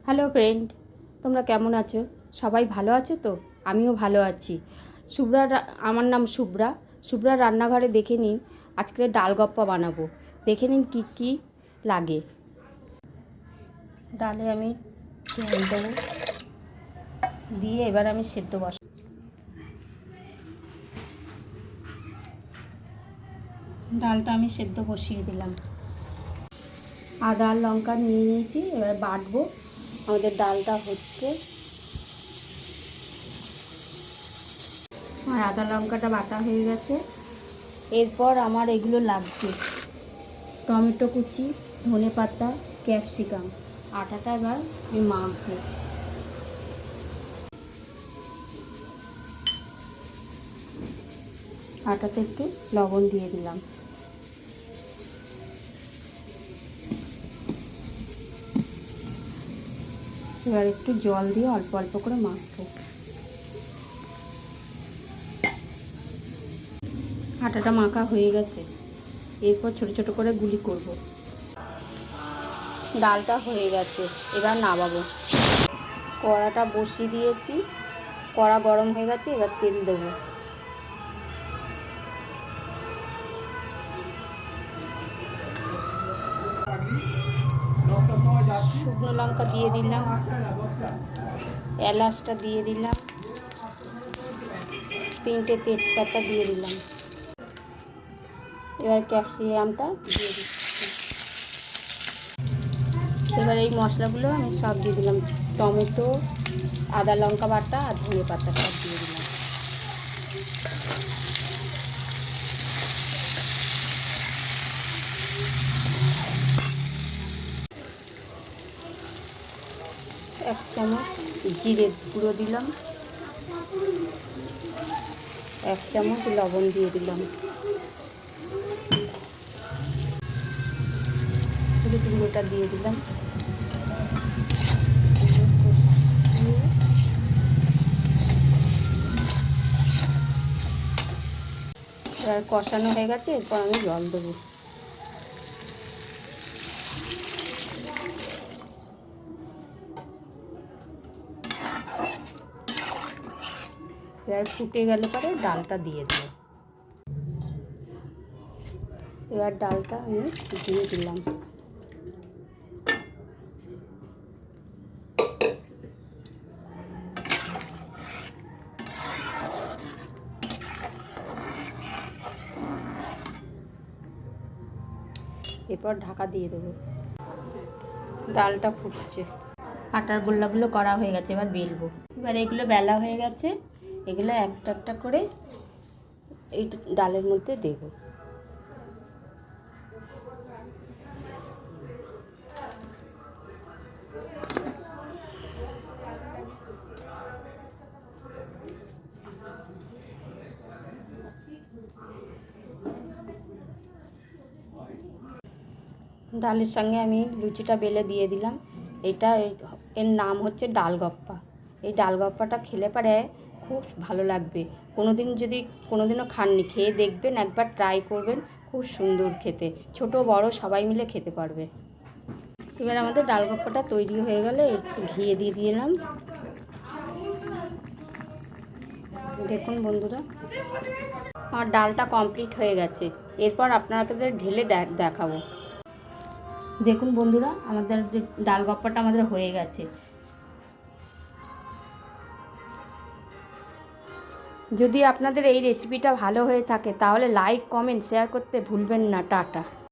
Hello friend, তোমরা কেমন আছো? সবাই ভালো আছো তো? আমিও ভালো আছি। আমার নাম শুভ্রা রান্নাঘরে দেখে নিন। আজকে ডালগপ্পা বানাবো। দেখে নিন কী কী লাগে। ডালে আমি জল দেবো, দিয়ে এবার আমি সেদ্ধ বসাবো। ডালটা আমি সেদ্ধ বসিয়ে দিলাম। আদা লঙ্কা নিয়ে নিয়েছি, এবার বাটবো। আমাদের ডালটা হচ্ছে, আমার আদা লঙ্কাটা বাটা হয়ে গেছে। এরপর আমার এগুলো লাগছে: টমেটো কুচি, ধনে পাতা, ক্যাপসিকাম। আটাটা এবার আমি মাখবো। আটাতে একটু লবণ দিয়ে দিলাম। এবার একটু জল দিয়ে অল্প অল্প করে মাখবো। আটাটা মাখা হয়ে গেছে, এরপর ছোট ছোট করে গুলি করব। ডালটা হয়ে গেছে, এবার নামাবো। কড়াটা বসিয়ে দিয়েছি, কড়া গরম হয়ে গেছে, এবার তেল দেবো। শুকনো লঙ্কা দিয়ে দিলাম, এলাচটা দিয়ে দিলাম, 3টে তেজপাতা দিয়ে দিলাম। এবার ক্যাপসিকামটা দিয়ে দিচ্ছি। এবার এই মশলাগুলো আমি সব দিয়ে দিলাম: টমেটো, আদা লঙ্কা বাটা আর ধনে পাতা সব দিয়ে দিলাম। এক চামচ জিরে গুঁড়ো দিলাম, 1 চামচ লবণ দিয়ে দিলাম, হলুদ গুঁড়োটা দিয়ে দিলাম। এবার কষানো হয়ে গেছে, এরপর আমি জল দেবো। এবার ফুটে গেলে পরে ডালটা দিয়ে দেবো। এবার ডালটা আমি দিয়ে দিলাম। এরপর ঢাকা দিয়ে দেবো। ডালটা ফুটছে, আটার গোল্লাগুলো করা হয়ে গেছে, এবার বেলবো। এবার এগুলো বেলা হয়ে গেছে, এগুলো একটা একটা করে এই ডালের মধ্যে দেবো। ডালের সঙ্গে আমি লুচিটা বেলে দিয়ে দিলাম। এর নাম হচ্ছে ডালগপ্পা। এই ডালগপ্পাটা খেলে পরে খুব ভালো লাগবে। কোনোদিনও খাননি, খেয়ে দেখবেন, একবার ট্রাই করবেন, খুব সুন্দর খেতে। ছোট বড় সবাই মিলে খেতে পারবে। এবার আমাদের ডালগপ্পাটা তৈরি হয়ে গেলে একটু ঘি দিয়ে দিলাম। দেখুন বন্ধুরা, আমার ডালটা কমপ্লিট হয়ে গেছে। এরপর আপনাদের ঢেলে দেখাবো। দেখুন বন্ধুরা, আমাদের যে ডালগপ্পাটা আমাদের হয়ে গেছে। যদি আপনাদের এই রেসিপিটা ভালো হয়ে থাকে তাহলে লাইক, কমেন্ট, শেয়ার করতে ভুলবেন না। টাটা।